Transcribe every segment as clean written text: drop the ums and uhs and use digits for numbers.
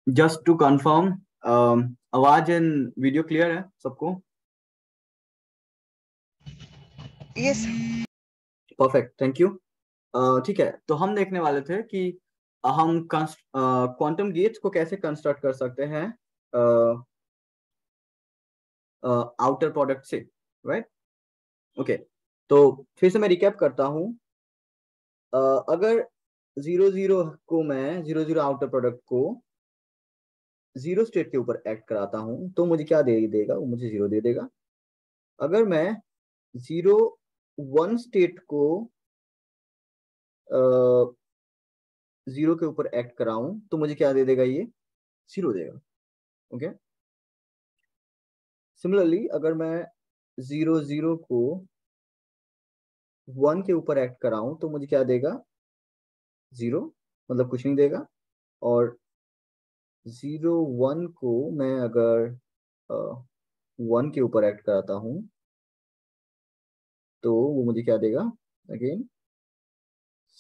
Just to confirm, आवाज and video clear है सबको? यस। Perfect, thank you. ठीक है, तो हम देखने वाले थे कि हम क्वांटम गेट्स को कैसे कंस्ट्रक्ट कर सकते हैं आउटर प्रोडक्ट से, राइट? ओके, तो फिर से मैं रिकैप करता हूं। अगर 0 0 को मैं 0 0 आउटर प्रोडक्ट को 0 स्टेट के ऊपर एक्ट कराता हूं तो मुझे क्या दे देगा? वो मुझे 0 दे देगा। अगर मैं 0 1 स्टेट को 0 के ऊपर एक्ट कराऊं तो मुझे क्या दे देगा? ये 0 देगा। ओके, सिमिलरली अगर मैं 0 0 को 1 के ऊपर एक्ट कराऊं तो मुझे क्या देगा? 0, मतलब कुछ नहीं देगा। और 0 1 को मैं अगर 1 के ऊपर एक्ट कराता हूं तो वो मुझे क्या देगा? Again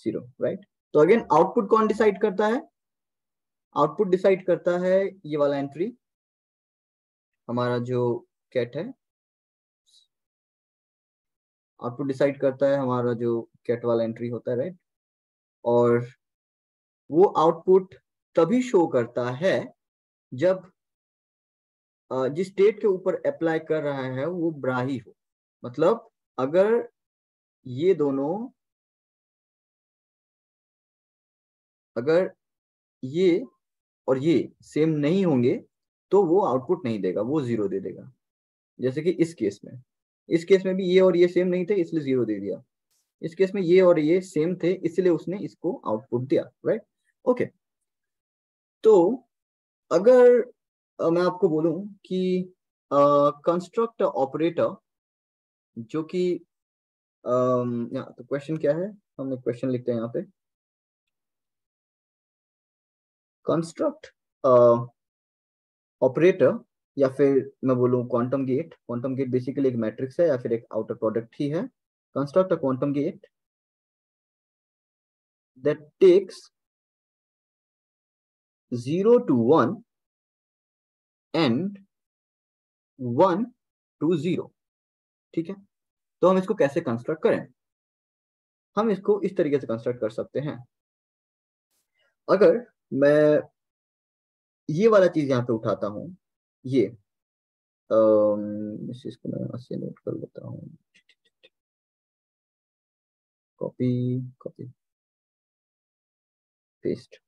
0, right? तो अगेन आउटपुट कौन डिसाइड करता है? आउटपुट डिसाइड करता है ये वाला एंट्री, हमारा जो कैट है। आउटपुट डिसाइड करता है हमारा जो कैट वाला एंट्री होता है, राइट? और वो आउटपुट तभी शो करता है जब जिस स्टेट के ऊपर अप्लाई कर रहा है वो ब्राही हो। मतलब अगर ये दोनों, अगर ये और ये सेम नहीं होंगे तो वो आउटपुट नहीं देगा, वो 0 दे देगा। जैसे कि इस केस में भी ये और ये सेम नहीं थे इसलिए 0 दे दिया। इस केस में ये और ये सेम थे इसलिए उसने इसको आउटपुट दिया, राइट? ओके, तो अगर मैं आपको बोलूं कि कंस्ट्रक्ट ऑपरेटर जो कि तो क्वेश्चन क्या है, हम एक क्वेश्चन लिखते हैं यहाँ पे। कंस्ट्रक्ट ऑपरेटर, या फिर मैं बोलूं quantum gate. Quantum gate basically एक मैट्रिक्स है या फिर एक आउटर प्रोडक्ट ही है। Construct a quantum gate that takes 0 to 1 and 1 to 0। ठीक है, तो हम इसको कैसे कंस्ट्रक्ट करें? हम इसको इस तरीके से कंस्ट्रक्ट कर सकते हैं। अगर मैं ये वाला चीज यहाँ पे उठाता हूँ, ये इस चीज को मैं यहाँ से नोट कर लेता हूँ। Copy copy paste.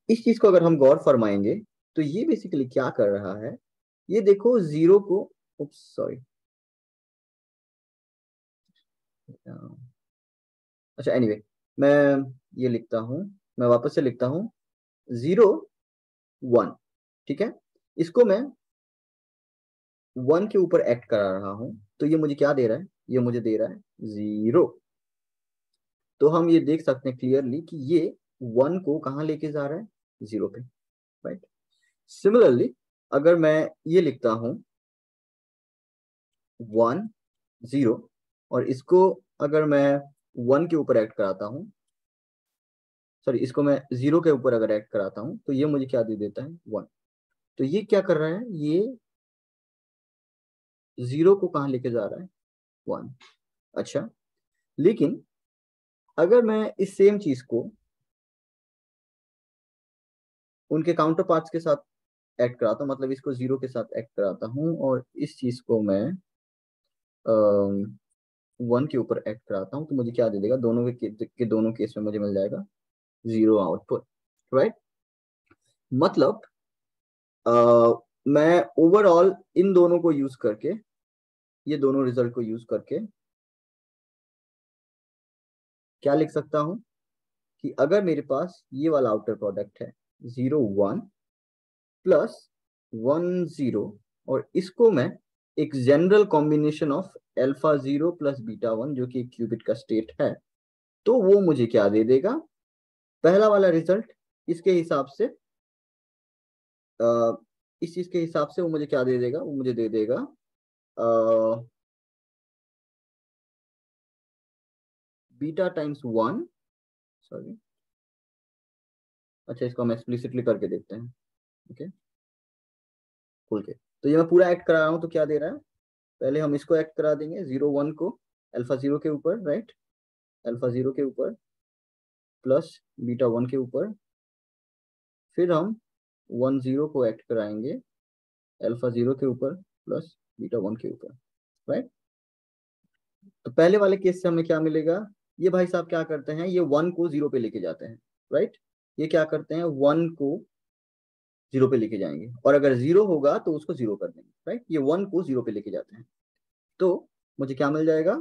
इस चीज को अगर हम गौर फरमाएंगे तो ये बेसिकली क्या कर रहा है, ये देखो 0 को, सॉरी, अच्छा एनीवे, मैं ये लिखता हूँ, मैं वापस से लिखता हूँ 0 1। ठीक है, इसको मैं 1 के ऊपर एक्ट करा रहा हूं तो ये मुझे क्या दे रहा है? ये मुझे दे रहा है 0। तो हम ये देख सकते हैं क्लियरली कि ये 1 को कहाँ लेके जा रहा है? 0 पे, राइट? सिमिलरली अगर मैं ये लिखता हूं 1 0 और इसको अगर मैं 1 के ऊपर एक्ट कराता हूं, सॉरी, इसको मैं 0 के ऊपर अगर एक्ट कराता हूं तो ये मुझे क्या दे देता है? 1। तो ये क्या कर रहा है? ये 0 को कहाँ लेके जा रहा है? 1। अच्छा, लेकिन अगर मैं इस सेम चीज को उनके काउंटर पार्ट्स के साथ एक्ट कराता हूँ, मतलब इसको 0 के साथ एक्ट कराता हूँ और इस चीज को मैं 1 के ऊपर एक्ट कराता हूँ तो मुझे क्या दे देगा? दोनों के दोनों केस में मुझे मिल जाएगा 0 आउटपुट, राइट? मतलब मैं ओवरऑल इन दोनों को यूज करके, ये दोनों रिजल्ट को यूज करके क्या लिख सकता हूं कि अगर मेरे पास ये वाला आउटर प्रोडक्ट है 0 1 प्लस 1 0 और इसको मैं एक general combination of alpha 0 plus beta 1 जो कि एक क्यूबिट का स्टेट है, तो वो मुझे क्या दे देगा? पहला वाला रिजल्ट इसके हिसाब से, इस चीज के हिसाब से वो मुझे क्या दे देगा? वो मुझे दे देगा बीटा टाइम्स 1, सॉरी, अच्छा इसको हम एक्सप्लिसिटली करके देखते हैं। ओके खोल के। तो ये मैं पूरा एक्ट करा रहा हूँ, तो क्या दे रहा है, पहले हम इसको एक्ट करा देंगे 0 1 को अल्फा 0 के ऊपर, राइट, अल्फा 0 के ऊपर प्लस बीटा 1 के ऊपर, फिर हम 1 0 को एक्ट कराएंगे अल्फा 0 के ऊपर प्लस बीटा 1 के ऊपर, राइट। तो पहले वाले केस से हमें क्या मिलेगा, ये भाई साहब क्या करते हैं, ये 1 को 0 पे लेके जाते हैं, राइट, ये क्या करते हैं 1 को 0 पे लेके जाएंगे, और अगर 0 होगा तो उसको 0 कर देंगे, राइट, ये 1 को 0 पे लेके जाते हैं। तो मुझे क्या मिल जाएगा,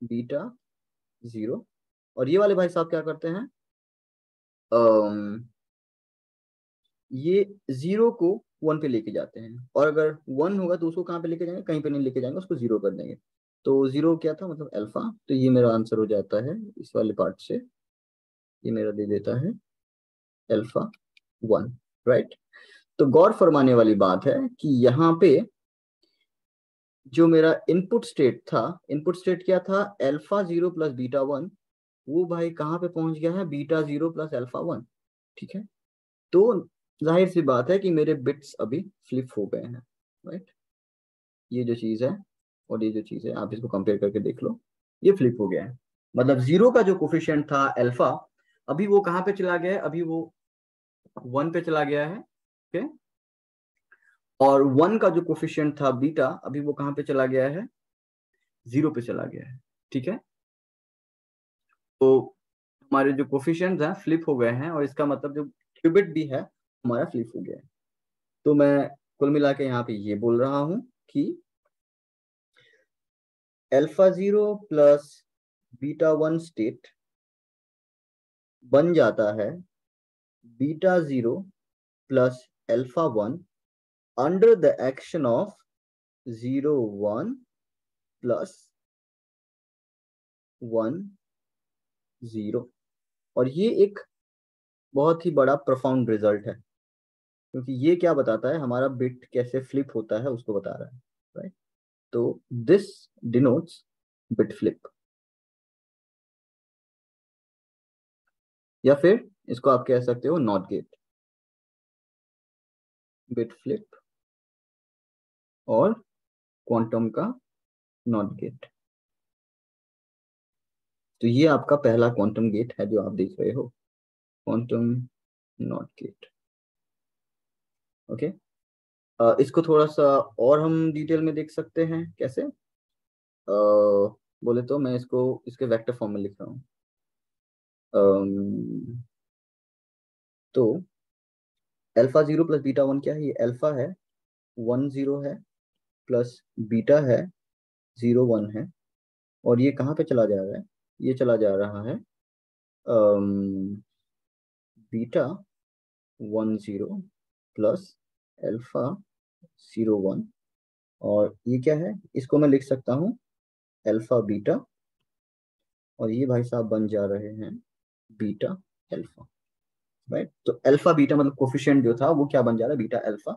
बीटा 0, और ये वाले भाई साहब क्या करते हैं, ये 0 को 1 पे लेके जाते हैं, और अगर 1 होगा तो उसको कहाँ पे लेके जाएंगे, कहीं पे नहीं लेके जाएंगे, उसको 0 कर देंगे। तो 0 क्या था, मतलब अल्फा, तो ये मेरा आंसर हो जाता है इस वाले पार्ट से, ये मेरा दे देता है अल्फा 1, राइट। तो गौर फरमाने वाली बात है कि यहाँ पे जो मेरा इनपुट स्टेट था, इनपुट स्टेट क्या था, अल्फा 0 प्लस बीटा 1, वो भाई कहाँ पे पहुंच गया है, बीटा 0 प्लस अल्फा 1, ठीक है। तो जाहिर सी बात है कि मेरे बिट्स अभी फ्लिप हो गए हैं, राइट, ये जो चीज है और ये जो चीज है आप इसको कंपेयर करके देख लो, ये फ्लिप हो गया है। मतलब 0 का जो कोफिशिएंट था अल्फा, अभी वो कहाँ पे चला गया है, अभी वो 1 पे चला गया है, ओके। और 1 का जो कोफिशिएंट था बीटा, अभी वो कहाँ पे चला गया है, 0 पे चला गया है, ठीक है। तो हमारे जो कोफिशिएंट्स हैं फ्लिप हो गए हैं, और इसका मतलब जो क्यूबिट भी है हमारा फ्लिप हो गया है। तो मैं कुल मिला के यहाँ पे ये बोल रहा हूं कि अल्फा 0 प्लस बीटा 1 स्टेट बन जाता है beta 0 plus alpha 1 under the action of 0 1 plus 1 0। और ये एक बहुत ही बड़ा प्रोफाउंड रिजल्ट है, क्योंकि ये क्या बताता है, हमारा बिट कैसे फ्लिप होता है उसको बता रहा है, राइट। तो दिस डिनोट्स बिट फ्लिप, या फिर इसको आप कह सकते हो नॉट गेट, बिट फ्लिप और क्वांटम का नॉट गेट। तो ये आपका पहला क्वांटम गेट है जो आप देख रहे हो, क्वांटम नॉट गेट, ओके। इसको थोड़ा सा और हम डिटेल में देख सकते हैं, कैसे, बोले तो मैं इसको इसके वेक्टर फॉर्म में लिख रहा हूँ। तो अल्फा 0 प्लस बीटा 1 क्या है, ये अल्फा है 1 0 है, प्लस बीटा है 0 1 है, और ये कहाँ पे चला जा रहा है, ये चला जा रहा है बीटा 1 0 प्लस अल्फा 0 1, और ये क्या है, इसको मैं लिख सकता हूँ अल्फा बीटा, और ये भाई साहब बन जा रहे हैं बीटा अल्फा, राइट। तो अल्फा बीटा मतलब कोफिशिएंट जो था वो क्या बन जा रहा है, बीटा अल्फा।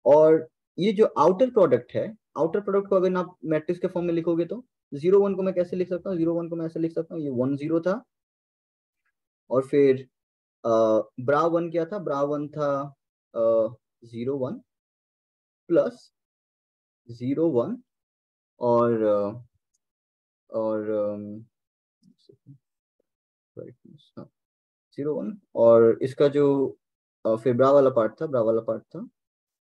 और ये जो आउटर प्रोडक्ट है, आउटर प्रोडक्ट को अगर आप मैट्रिक्स के फॉर्म में लिखोगे तो 0 1 को मैं कैसे लिख सकता हूँ, 0 1 को मैं ऐसे लिख सकता हूँ, ये 1 0 था, और फिर ब्रा 1 क्या था, ब्रा 1 था 0 1 प्लस 0 1, और और 0 1, और इसका जो फिर ब्रा वाला पार्ट था, ब्रा वाला पार्ट था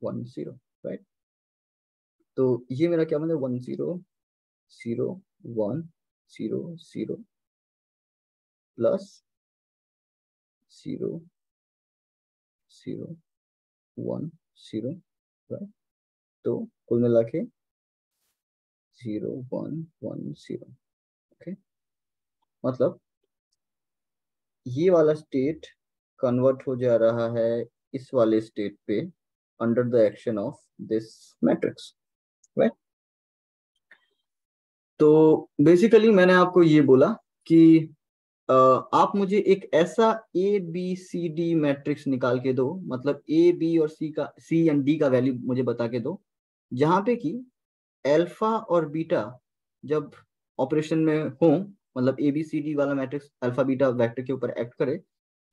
1 0, राइट। तो ये मेरा क्या मतलब 1 0 0 1 0 0 प्लस 0 0 1 0, राइट। तो कुल मिला के 0 1 1 0, ओके। मतलब ये वाला स्टेट कन्वर्ट हो जा रहा है इस वाले स्टेट पे under the action of this matrix, right. तो बेसिकली मैंने आपको ये बोला कि आप मुझे एक ऐसा A B C D matrix निकाल के दो, मतलब ए बी और सी एंड डी का वैल्यू मुझे बता के दो, जहां पे कि अल्फा और बीटा जब ऑपरेशन में हो, मतलब ए बी सी डी वाला मैट्रिक्स अल्फा बीटा वेक्टर के ऊपर एक्ट करे,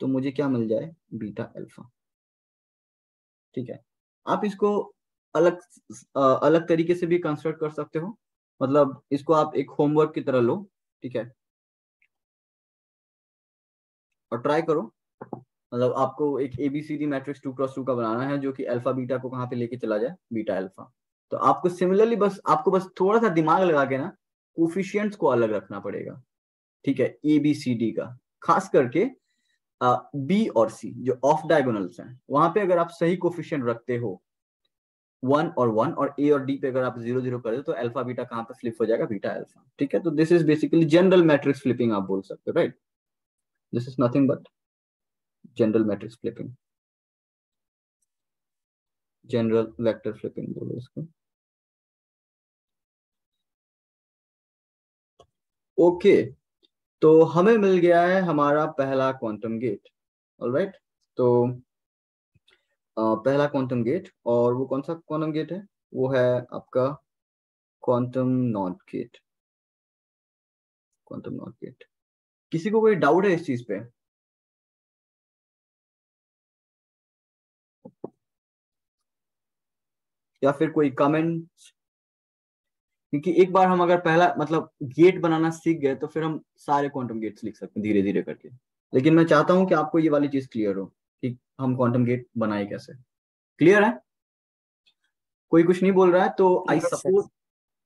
तो मुझे क्या मिल जाए, बीटा अल्फा। ठीक है। आप इसको अलग अलग तरीके से भी कंस्ट्रक्ट कर सकते हो, मतलब इसको आप एक होमवर्क की तरह लो, ठीक है, और ट्राई करो। मतलब आपको एक एबीसीडी मैट्रिक्स 2x2 का बनाना है जो कि अल्फा बीटा को कहाँ पे लेके चला जाए, बीटा अल्फा। तो आपको सिमिलरली बस थोड़ा सा दिमाग लगा के ना कोफिशिएंट्स को अलग रखना पड़ेगा, ठीक है, एबीसीडी का, खास करके बी और सी जो ऑफ डायगोनल्स हैं वहां पे अगर आप सही कोफिशिएंट रखते हो 1 और ए और डी पे अगर आप 0 0 कर दो तो अल्फा बीटा कहाँ पे फ्लिप हो जाएगा, बीटा अल्फा, ठीक है। तो this is basically general matrix flipping आप बोल सकते हो, right. This is nothing but general matrix flipping, general vector flipping बोलो इसको। ओके, तो हमें मिल गया है हमारा पहला क्वांटम गेट, ऑलराइट। तो पहला क्वांटम गेट, और वो कौन सा क्वांटम गेट है, वो है आपका quantum not gate, quantum not gate. किसी को कोई डाउट है इस चीज पे? या फिर कोई कमेंट? क्योंकि एक बार हम अगर पहला मतलब गेट बनाना सीख गए तो फिर हम सारे क्वांटम गेट्स लिख सकते हैं धीरे धीरे करके। लेकिन मैं चाहता हूं कि आपको ये वाली चीज क्लियर हो कि हम क्वांटम गेट बनाए कैसे। क्लियर है? कोई कुछ नहीं बोल रहा है तो आई Yes, sir. सपोज,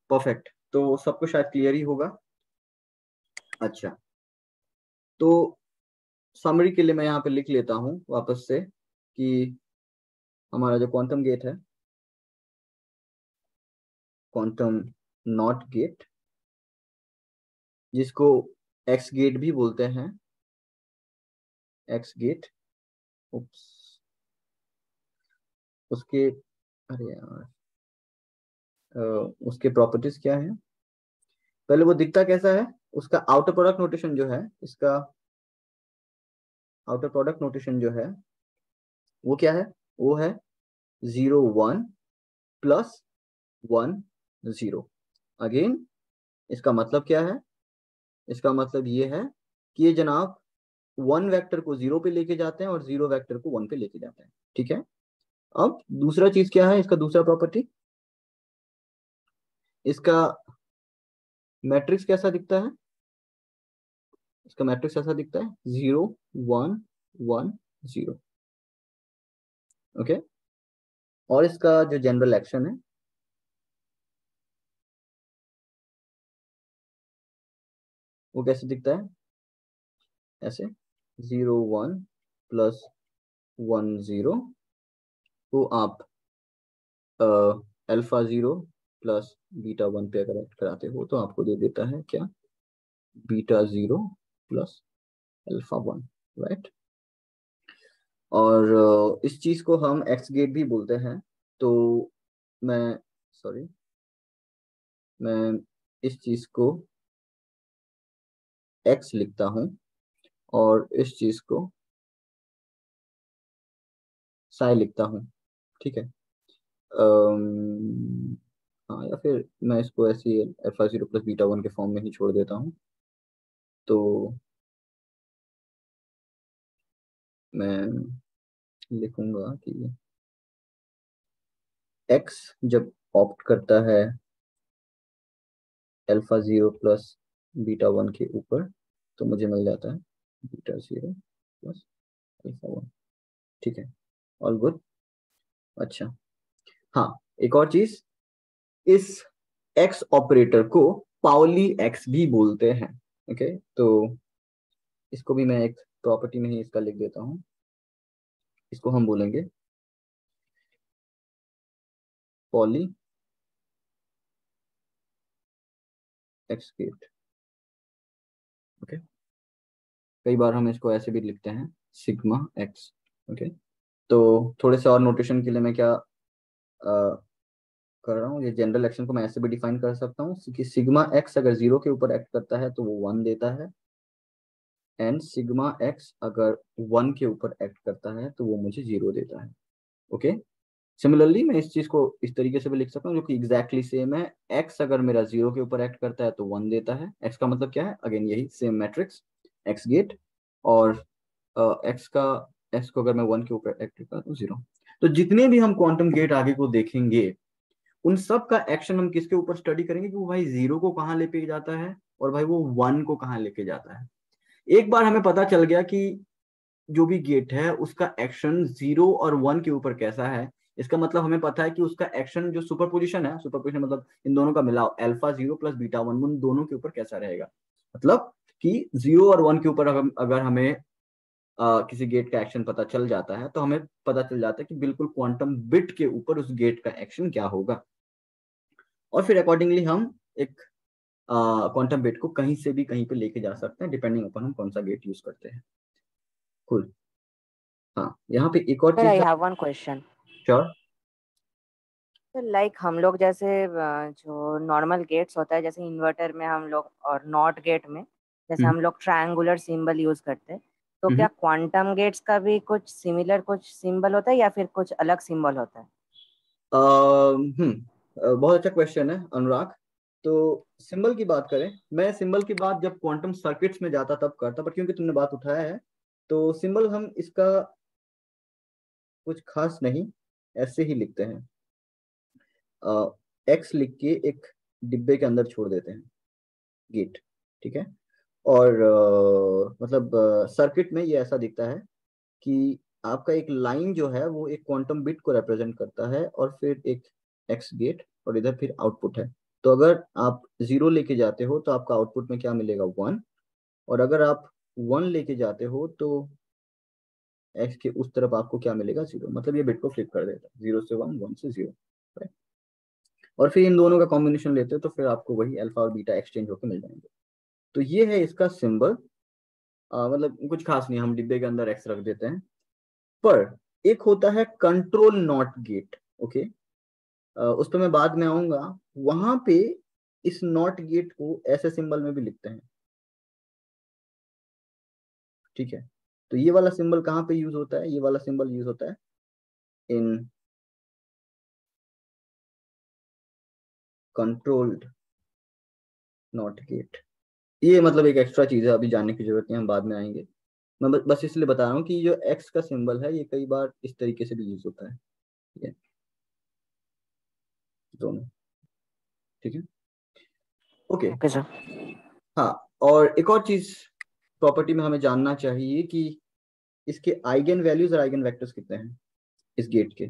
परफेक्ट, तो सबको शायद क्लियर ही होगा। अच्छा, तो समरी के लिए मैं यहाँ पे लिख लेता हूँ वापस से कि हमारा जो क्वांटम गेट है, क्वांटम नॉट गेट, जिसको एक्स गेट भी बोलते हैं, एक्स गेट, उसके, अरे यार, उसके प्रॉपर्टीज क्या है, पहले वो दिखता कैसा है, उसका आउटर प्रोडक्ट नोटेशन जो है, इसका आउटर प्रोडक्ट नोटेशन जो है वो क्या है, वो है 0 1 प्लस 1 0। अगेन इसका मतलब क्या है, इसका मतलब ये है कि ये जनाब 1 वेक्टर को 0 पे लेके जाते हैं और 0 वेक्टर को 1 पे लेके जाते हैं, ठीक है। अब दूसरा चीज क्या है, इसका दूसरा प्रॉपर्टी, इसका मैट्रिक्स कैसा दिखता है, इसका मैट्रिक्स ऐसा दिखता है 0 1 1 0, ओके। और इसका जो जनरल एक्शन है वो कैसे दिखता है, ऐसे 0 1 प्लस 1 0 को आप अल्फा 0 प्लस बीटा 1 पे अगर ऐड कराते हो तो आपको दे देता है क्या, बीटा 0 प्लस अल्फा 1, राइट। और इस चीज को हम एक्स गेट भी बोलते हैं। तो मैं, सॉरी, मैं इस चीज को एक्स लिखता हूं और इस चीज को साई लिखता हूं, ठीक है। हाँ, या फिर मैं इसको ऐसे ही अल्फा 0 प्लस बीटा 1 के फॉर्म में ही छोड़ देता हूँ। तो मैं लिखूंगा कि एक्स जब ऑप्ट करता है अल्फा 0 प्लस बीटा 1 के ऊपर तो मुझे मिल जाता है बीटा 0 प्लस अल्फा 1, ठीक है, ऑल गुड। अच्छा, हाँ, एक और चीज, इस एक्स ऑपरेटर को पाउली एक्स भी बोलते हैं, ओके। तो इसको भी मैं एक प्रॉपर्टी में ही इसका लिख देता हूँ, इसको हम बोलेंगे पॉली एक्स गेट, ओके। कई बार हम इसको ऐसे भी लिखते हैं सिग्मा एक्स, ओके। तो थोड़े से और नोटेशन के लिए मैं क्या कर रहा हूँ, ये जनरल एक्शन को मैं ऐसे भी डिफाइन कर सकता हूँ कि सिग्मा एक्स अगर 0 के ऊपर एक्ट करता है तो वो 1 देता है, एंड सिग्मा एक्स अगर 1 के ऊपर एक्ट करता है तो वो मुझे 0 देता है, ओके। सिमिलरली मैं इस चीज को इस तरीके से भी लिख सकता हूँ जो कि एग्जैक्टली सेम है, एक्स अगर मेरा 0 के ऊपर एक्ट करता है तो 1 देता है, एक्स का मतलब क्या है, अगेन यही सेम मैट्रिक्स एक्स गेट, और एक्स का, एक्स को अगर मैं 1 के ऊपर एक्ट करता हूँ तो 0। तो जितने भी हम क्वांटम गेट आगे को देखेंगे उन सब का एक्शन हम किसके ऊपर स्टडी करेंगे कि वो भाई जीरो को कहाँ लेके जाता है और भाई वो वन को कहाँ लेके जाता है। एक बार हमें पता चल गया कि जो भी गेट है उसका एक्शन जीरो और वन के ऊपर कैसा है, इसका मतलब हमें पता है कि उसका एक्शन जो सुपरपोजिशन है, सुपरपोजिशन मतलब इन दोनों का मिलाव alpha zero plus beta one, उन दोनों के ऊपर कैसा रहेगा। मतलब कि जीरो और वन के ऊपर अगर हमें किसी गेट का एक्शन पता चल जाता है तो हमें पता चल जाता है कि बिल्कुल क्वांटम बिट के ऊपर उस गेट का एक्शन क्या होगा, और फिर अकॉर्डिंगली हम एक क्वांटम बिट को कहीं से भी कहीं पे लेके जा सकते हैं डिपेंडिंग अपन हम कौन सा गेट यूज करते हैं। कुल। हाँ, यहाँ पे एक और सर चीज आई है। Have one question. श्योर। तो लाइक हम लोग जैसे जो नॉर्मल गेट्स होता है, जैसे इन्वर्टर में हम लोग और नॉट गेट में जैसे हम्म हम लोग ट्रायंगुलर सिंबल यूज करते हैं, तो हम्म क्या क्वांटम गेट्स का भी कुछ सिमिलर कुछ सिंबल होता है या फिर कुछ अलग सिंबल होता है? बहुत अच्छा क्वेश्चन है अनुराग। तो सिंबल की बात करें, मैं सिंबल की बात जब क्वांटम सर्किट्स में जाता तब करता, पर क्योंकि तुमने बात उठाया है तो सिंबल हम इसका कुछ खास नहीं, ऐसे ही लिखते हैं। एक्स लिख के एक डिब्बे के अंदर छोड़ देते हैं, गेट। ठीक है। और मतलब सर्किट में ये ऐसा दिखता है कि आपका एक लाइन जो है वो एक क्वांटम बिट को रिप्रेजेंट करता है और फिर एक एक्स गेट और इधर फिर आउटपुट है। तो अगर आप जीरो लेके जाते हो तो आपका आउटपुट में क्या मिलेगा, वन। और अगर आप वन लेके जाते हो तो एक्स के उस तरफ आपको क्या मिलेगा, जीरो। मतलब ये बिट को फ्लिप कर देता है, जीरो से वन, वन से जीरो। और फिर इन दोनों का कॉम्बिनेशन लेते हो तो फिर आपको वही अल्फा और बीटा एक्सचेंज होकर मिल जाएंगे। तो ये है इसका सिंबल। मतलब कुछ खास नहीं, हम डिब्बे के अंदर एक्स रख देते हैं। पर एक होता है कंट्रोल नॉट गेट। ओके। उस पर मैं बाद में आऊंगा। वहां पे इस नॉट गेट को ऐसे सिंबल में भी लिखते हैं। ठीक है। तो ये वाला सिंबल कहाँ पे यूज होता है, ये वाला सिंबल यूज होता है इन कंट्रोल्ड नॉट गेट। ये मतलब एक एक्स्ट्रा चीज है, अभी जानने की जरूरत नहीं, हम बाद में आएंगे। मैं बस इसलिए बता रहा हूँ कि जो एक्स का सिंबल है ये कई बार इस तरीके से भी यूज होता है। ठीक है, दोनों। ठीक है। ओके। Okay sir. हाँ, और एक और चीज प्रॉपर्टी में हमें जानना चाहिए कि इसके आइगन वैल्यूज और आइगन वेक्टर्स कितने हैं इस गेट के।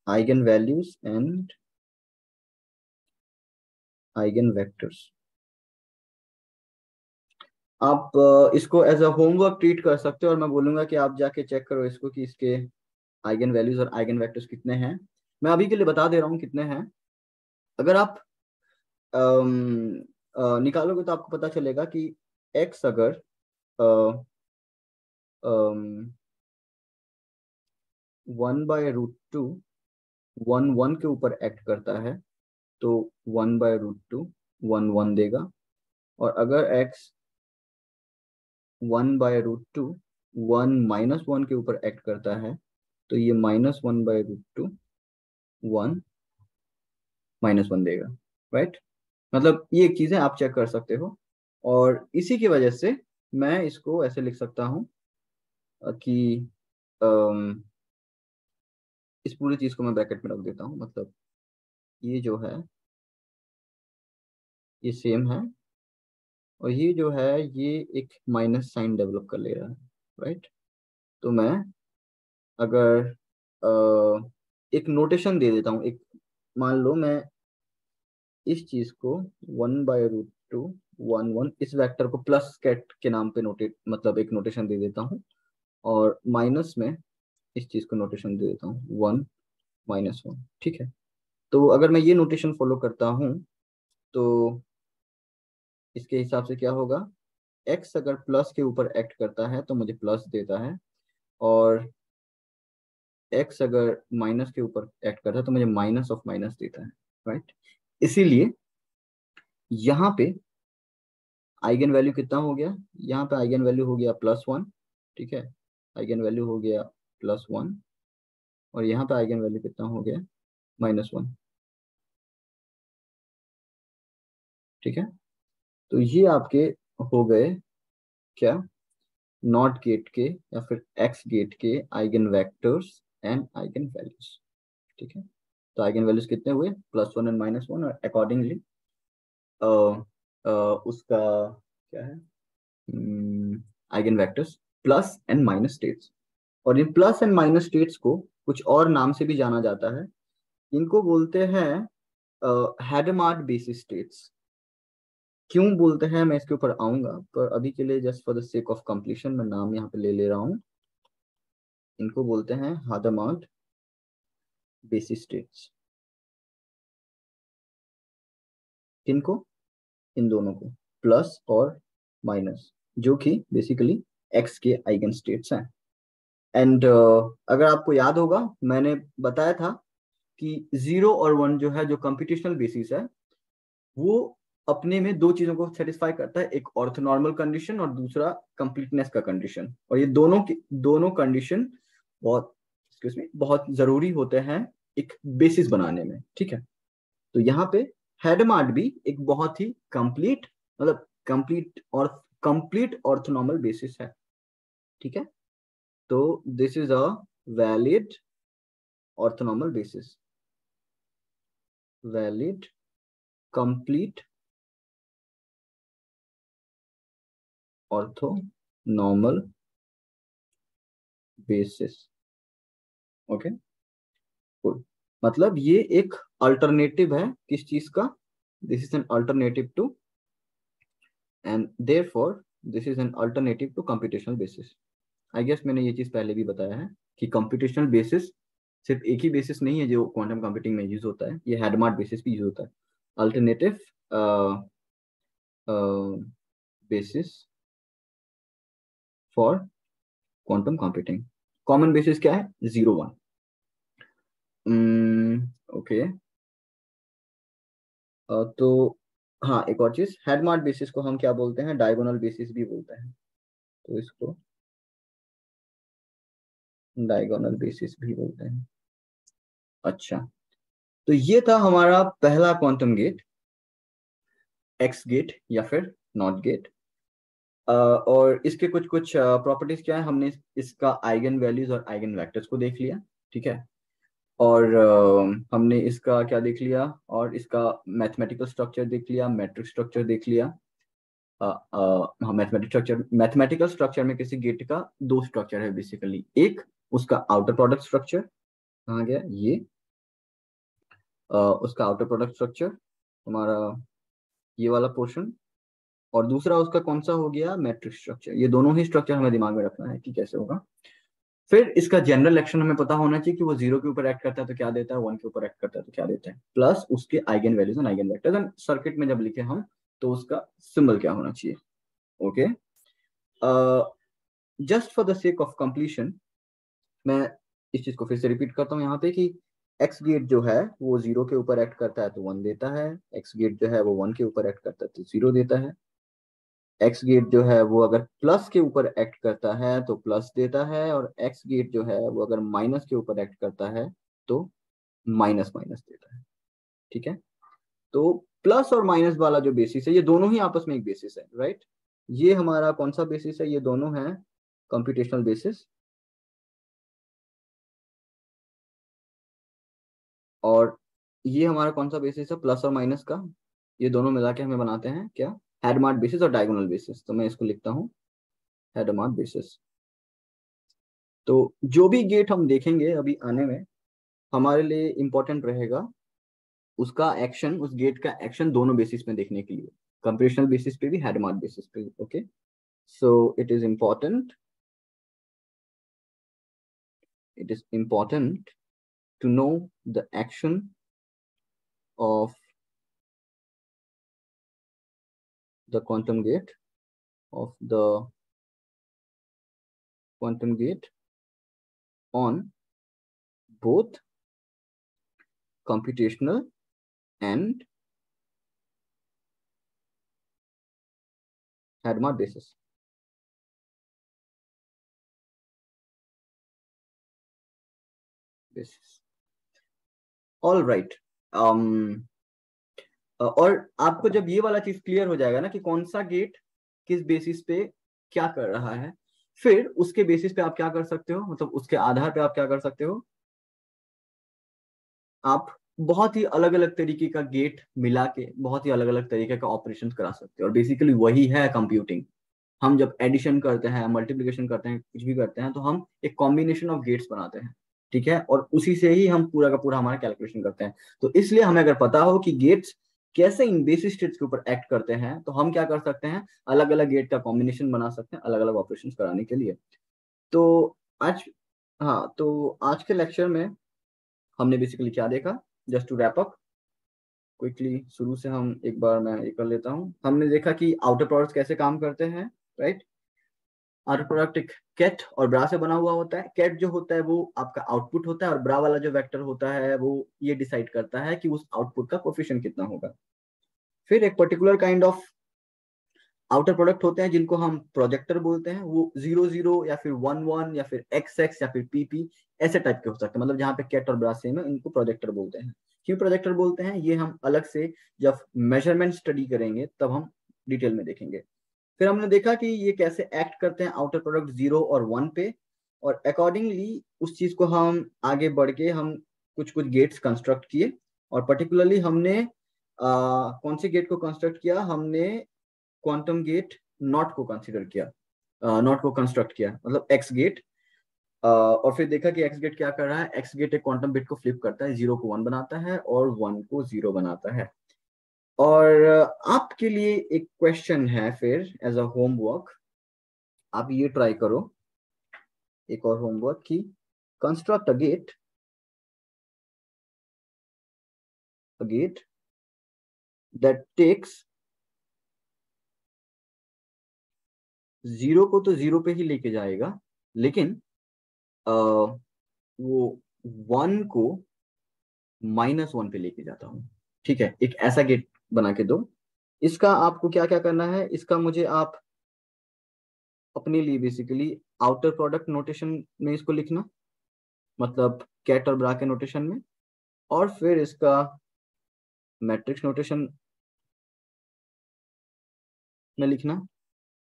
Eigen values and eigen vectors. आप इसको एज अ होमवर्क ट्रीट कर सकते हो और मैं बोलूंगा कि आप जाके चेक करो इसको कि इसके आइगन वैल्यूज और आइगन वेक्टर्स कितने हैं। मैं अभी के लिए बता दे रहा हूँ कितने हैं। अगर आप निकालोगे तो आपको पता चलेगा कि x अगर one by root two one one के ऊपर एक्ट करता है तो one by root two one one देगा। और अगर x one by root two one minus one के ऊपर एक्ट करता है तो ये minus one by root two one minus one देगा। राइट। मतलब ये एक चीज है, आप चेक कर सकते हो। और इसी की वजह से मैं इसको ऐसे लिख सकता हूँ कि अम, इस पूरी चीज को मैं ब्रैकेट में रख देता हूँ। मतलब ये जो है ये सेम है, और ये जो है ये एक माइनस साइन डेवलप कर ले रहा है। राइट। तो मैं अगर एक नोटेशन दे देता हूँ, एक मान लो मैं इस चीज को one by root two one one इस वेक्टर को प्लस कैट के नाम पे नोटेट मतलब एक नोटेशन दे देता हूँ, और माइनस में इस चीज को नोटेशन दे देता हूँ वन माइनस वन। ठीक है। तो अगर मैं ये नोटेशन फॉलो करता हूँ तो इसके हिसाब से क्या होगा, एक्स अगर प्लस के ऊपर एक्ट करता है तो मुझे प्लस देता है, और एक्स अगर माइनस के ऊपर एक्ट करता है तो मुझे माइनस ऑफ माइनस देता है। राइट। इसीलिए यहाँ पे आइगन वैल्यू कितना हो गया, यहाँ पे आइगन वैल्यू हो गया प्लस वन। ठीक है। आइगन वैल्यू हो गया प्लस वन, और यहाँ पे आइगन वैल्यू कितना हो गया, माइनस वन। ठीक है। तो ये आपके हो गए क्या, नॉट गेट के या फिर एक्स गेट के eigen vectors and eigen values. ठीक है, तो आइगन वैल्यूज कितने हुए, +1 एंड -1, और अकॉर्डिंगली उसका क्या है, eigen vectors plus and minus states. और in plus and minus states को कुछ और नाम से भी जाना जाता है, इनको बोलते हैं हैडमार्ड बेसिस स्टेट्स। क्यों बोलते हैं मैं इसके ऊपर आऊंगा, पर अभी के लिए just for the sake of completion मैं नाम यहाँ पे ले ले रहा हूँ। इनको बोलते हैं हैडमार्ड बेसिस स्टेट्स। किनको, इन दोनों को, प्लस और माइनस, जो कि बेसिकली एक्स के आइगन स्टेट्स हैं। एंड अगर आपको याद होगा मैंने बताया था कि 0 और 1 जो है, जो कंप्यूटेशनल बेसिस है, वो अपने में दो चीजों को सेटिस्फाई करता है, एक ऑर्थोनॉर्मल कंडीशन और दूसरा कंप्लीटनेस का कंडीशन। और ये दोनों कंडीशन बहुत एक्सक्यूज मी बहुत जरूरी होते हैं एक बेसिस बनाने में। ठीक है, तो यहाँ पे हेडमार्ट भी एक बहुत ही कंप्लीट, मतलब कंप्लीट ऑर्थोनॉर्मल बेसिस है। ठीक है, तो this is a valid orthonormal basis, valid complete orthonormal basis. Okay, good. मतलब ये एक अल्टरनेटिव है किस चीज का, this is an alternative to, and therefore this is an alternative to computational basis. I guess मैंने ये चीज पहले भी बताया है कि कंप्यूटेशनल बेसिस सिर्फ एक ही बेसिस नहीं है जो क्वांटम कंप्यूटिंग में यूज होता है, ये हैडमार्ट बेसिस भी यूज होता है, alternative basis for quantum computing. Common basis क्या है, 0 1। ओके, तो हाँ, एक और चीज, हेडमार्ट बेसिस को हम क्या बोलते हैं, डायगोनल बेसिस भी बोलते हैं, तो इसको डायगोनल बेसिस भी बोलते हैं। अच्छा, तो ये था हमारा पहला क्वांटम गेट, एक्स गेट या फिर नॉट गेट। और इसके कुछ कुछ प्रॉपर्टीज क्या है, हमने इसका आइगन वैल्यूज और आइगन वेक्टर्स को देख लिया। ठीक है, और हमने इसका क्या देख लिया, और इसका मैथमेटिकल स्ट्रक्चर देख लिया, मैट्रिक्स स्ट्रक्चर देख लिया। मैथमेटिकल स्ट्रक्चर में किसी गेट का दो स्ट्रक्चर है बेसिकली, एक उसका आउटर प्रोडक्ट स्ट्रक्चर, कहाँ गया ये, उसका आउटर प्रोडक्ट स्ट्रक्चर हमारा ये वाला पोर्शन, और दूसरा उसका कौन सा हो गया, मैट्रिक्स स्ट्रक्चर। ये दोनों ही स्ट्रक्चर हमें दिमाग में रखना है कि कैसे होगा। फिर इसका जनरल एक्शन हमें पता होना चाहिए कि वो 0 के ऊपर एक्ट करता है तो क्या देता है, 1 के ऊपर एक्ट करता है तो क्या देता है, प्लस उसके eigen values and eigen vectors, and circuit में जब लिखे हम तो उसका सिंबल क्या होना चाहिए। Okay, just for the sake of completion मैं इस चीज को फिर से रिपीट करता हूँ यहाँ पे कि एक्स गेट जो है वो 0 के ऊपर एक्ट करता है तो 1 देता है, एक्स गेट जो है वो 1 के ऊपर एक्ट करता है तो 0 देता है, एक्स गेट जो है वो अगर प्लस के ऊपर एक्ट करता है तो प्लस देता है, और एक्स गेट जो है वो अगर माइनस के ऊपर एक्ट करता है तो माइनस माइनस देता है। ठीक है, तो प्लस और माइनस वाला जो बेसिस है, ये दोनों ही आपस में एक बेसिस है, राइट। ये हमारा कौन सा बेसिस है, ये दोनों है कंप्यूटेशनल बेसिस, और ये हमारा कौन सा बेसिस है, प्लस और माइनस का, ये दोनों मिला के हमें बनाते हैं क्या, हेडमार्ट बेसिस और डायगोनल बेसिस। तो मैं इसको लिखता हूँ हेडमार्ट बेसिस। तो जो भी गेट हम देखेंगे अभी आने में, हमारे लिए इंपॉर्टेंट रहेगा उसका एक्शन, उस गेट का एक्शन दोनों बेसिस में देखने के लिए, कंप्यूटेशनल बेसिस पे भी, हेडमार्ट बेसिस पे भी। Okay, so it is important to know the action of the quantum gate, of the quantum gate on both computational and Hadamard basis. All right. और आपको जब ये वाला चीज क्लियर हो जाएगा ना कि कौन सा गेट किस बेसिस पे क्या कर रहा है, फिर उसके बेसिस पे आप क्या कर सकते हो, मतलब उसके आधार पे आप क्या कर सकते हो, आप बहुत ही अलग अलग तरीके का गेट मिला के बहुत ही अलग अलग तरीके का ऑपरेशन करा सकते हो। और बेसिकली वही है कंप्यूटिंग। हम जब एडिशन करते हैं, मल्टीप्लिकेशन करते हैं, कुछ भी करते हैं, तो हम एक कॉम्बिनेशन ऑफ गेट्स बनाते हैं, ठीक है, और उसी से ही हम पूरा का पूरा हमारा कैलकुलेशन करते हैं। तो इसलिए हमें अगर पता हो कि गेट्स कैसे इन बेसिस स्टेट्स के ऊपर एक्ट करते हैं, तो हम क्या कर सकते हैं, अलग अलग गेट का कॉम्बिनेशन बना सकते हैं अलग अलग ऑपरेशन कराने के लिए। तो आज, हाँ, तो आज के लेक्चर में हमने बेसिकली क्या देखा, just to wrap up quickly, शुरू से हम एक बार मैं ये कर लेता हूँ। हमने देखा कि आउटर प्रोडक्ट्स कैसे काम करते हैं, राइट। आउटर प्रोडक्ट एक कैट और ब्रा से बना हुआ होता है। कैट जो होता है वो आपका आउटपुट होता है, और ब्रा वाला जो वेक्टर होता है वो ये डिसाइड करता है कि उस आउटपुट का कोफिशिएंट कितना होगा। फिर एक particular kind of outer product होते हैं जिनको हम प्रोजेक्टर बोलते हैं। वो 0 0 या फिर 1 1 या फिर XX या फिर PP ऐसे टाइप के हो सकते हैं। मतलब जहाँ पे कैट और ब्रा सेम है, इनको प्रोजेक्टर बोलते हैं। क्यों प्रोजेक्टर बोलते हैं, ये हम अलग से जब मेजरमेंट स्टडी करेंगे तब हम डिटेल में देखेंगे। फिर हमने देखा कि ये कैसे एक्ट करते हैं आउटर प्रोडक्ट 0 और 1 पे, और अकॉर्डिंगली उस चीज को हम आगे बढ़ के हम कुछ कुछ गेट्स कंस्ट्रक्ट किए। और पर्टिकुलरली हमने कौन से गेट को कंस्ट्रक्ट किया, हमने क्वांटम गेट नॉट को कंसिडर किया, नॉट को कंस्ट्रक्ट किया, मतलब एक्स गेट। और फिर देखा कि एक्स गेट क्या कर रहा है, एक्स गेट एक क्वांटम बिट को फ्लिप करता है, 0 को 1 बनाता है और 1 को 0 बनाता है। और आपके लिए एक क्वेश्चन है फिर एज अ होमवर्क, आप ये ट्राई करो, एक और होमवर्क की, construct a gate that takes 0 को तो 0 पे ही लेके जाएगा, लेकिन वो 1 को -1 पे लेके जाता हूँ। ठीक है, एक ऐसा गेट बना के दो। इसका आपको क्या क्या करना है, इसका मुझे आप अपने लिए बेसिकली आउटर प्रोडक्ट नोटेशन में इसको लिखना, मतलब कैट और ब्रा के नोटेशन में, और फिर इसका मैट्रिक्स नोटेशन में लिखना,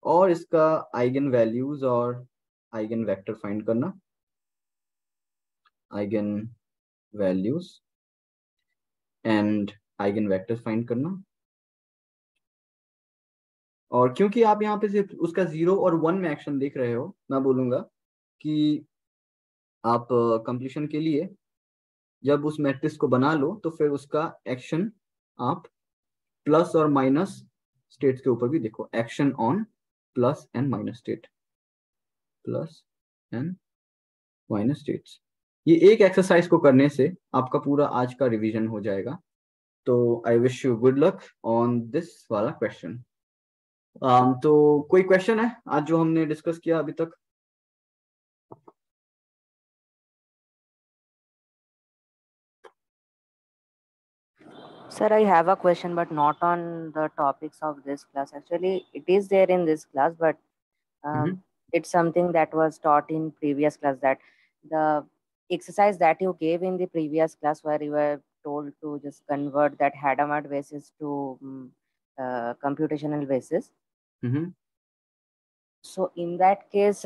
और इसका आइगन वैल्यूज और आइगन वेक्टर फाइंड करना, eigen values and eigen vector find करना। और क्योंकि आप यहाँ पे सिर्फ उसका 0 और 1 में एक्शन देख रहे हो, मैं बोलूंगा कि आप कंप्लीशन के लिए जब उस मैट्रिक्स को बना लो तो फिर उसका एक्शन आप प्लस और माइनस स्टेट्स के ऊपर भी देखो, action on plus and minus state, plus and minus states. ये एक एक्सरसाइज को करने से आपका पूरा आज का रिवीजन हो जाएगा। तो I wish you good luck on this वाला क्वेश्चन। तो कोई क्वेश्चन है आज जो हमने डिस्कस किया अभी तक? Sir, I have a question, but not on the topics of this class. Actually, it is there in this class, but Mm-hmm. it's something that was taught in previous class. That the exercise that you gave in the previous class, where you were told to just convert that Hadamard basis to computational basis. Mm-hmm. So in that case,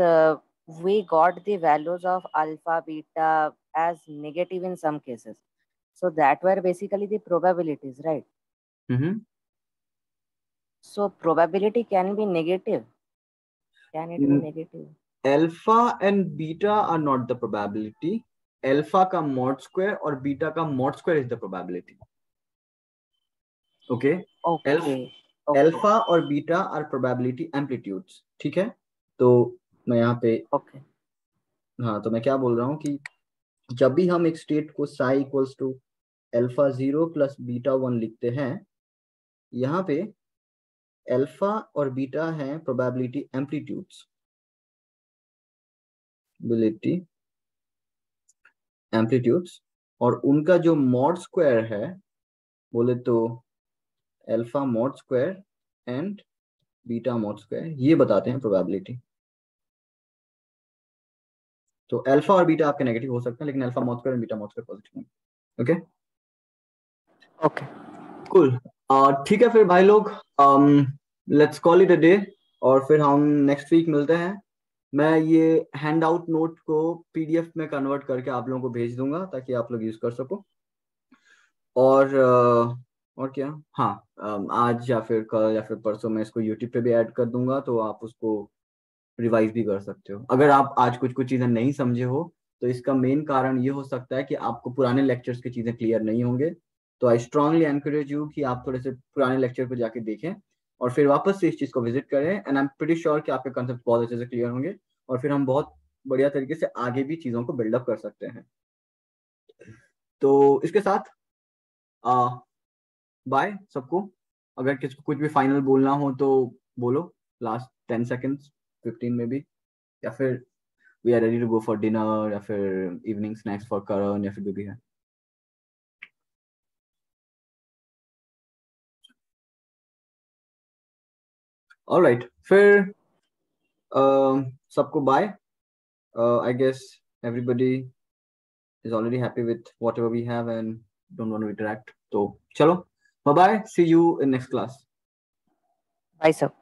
we got the values of alpha, beta as negative in some cases. So that were basically the probabilities, right? Mm-hmm. So probability can be negative. Can it be negative? Alpha and beta are not the probability. Alpha का mod square और beta का mod square is the probability. Okay. Okay. Okay. Alpha और beta are probability amplitudes. ठीक है, तो मैं यहाँ पे, Okay. हाँ, तो मैं क्या बोल रहा हूँ कि जब भी हम एक स्टेट को psi equals to alpha 0 plus beta 1 लिखते हैं, यहाँ पे अल्फा और बीटा हैं प्रोबेबिलिटी एम्पलीट्यूड्स, बिलिटी एम्पलीट्यूड्स, और उनका जो मॉड स्क्वायर है, बोले तो alpha mod square and beta mod square, ये बताते हैं प्रोबेबिलिटी। तो अल्फा और बीटा आपके नेगेटिव हो सकते हैं, लेकिन अल्फा मॉड स्क्वायर और बीटा मॉड स्क्वायर पॉजिटिव होंगे। Okay, Okay. कूल। ठीक है फिर भाई लोग, let's call it a day, और फिर हम नेक्स्ट वीक मिलते हैं मैं ये हैंड आउट नोट को PDF में कन्वर्ट करके आप लोगों को भेज दूंगा ताकि आप लोग यूज कर सको। और क्या, हाँ, आज या फिर कल या फिर परसों मैं इसको यूट्यूब पे भी ऐड कर दूंगा, तो आप उसको रिवाइज भी कर सकते हो। अगर आप आज कुछ कुछ चीजें नहीं समझे हो तो इसका मेन कारण ये हो सकता है कि आपको पुराने लेक्चर्स की चीजें क्लियर नहीं होंगे। तो आई स्ट्रांगली एनकरेज यू कि आप थोड़े से पुराने लेक्चर पे जाके देखें और फिर वापस से इस चीज को विजिट करें, and I am pretty sure कि आपके कंसेप्ट बहुत अच्छे से क्लियर होंगे और फिर हम बहुत बढ़िया तरीके से आगे भी चीजों को बिल्डअप कर सकते हैं। तो इसके साथ बाय सबको। अगर किसी को कुछ भी फाइनल बोलना हो तो बोलो, लास्ट 10 seconds, 15 में भी, या फिर we are ready to go for dinner या फिर इवनिंग स्नैक्स फॉर करण या फिर जो भी है। ऑलराइट, फिर सबको bye. I guess everybody is already happy with whatever we have and don't want to interact. So, chalo, bye bye. See you in next class. Bye, sir.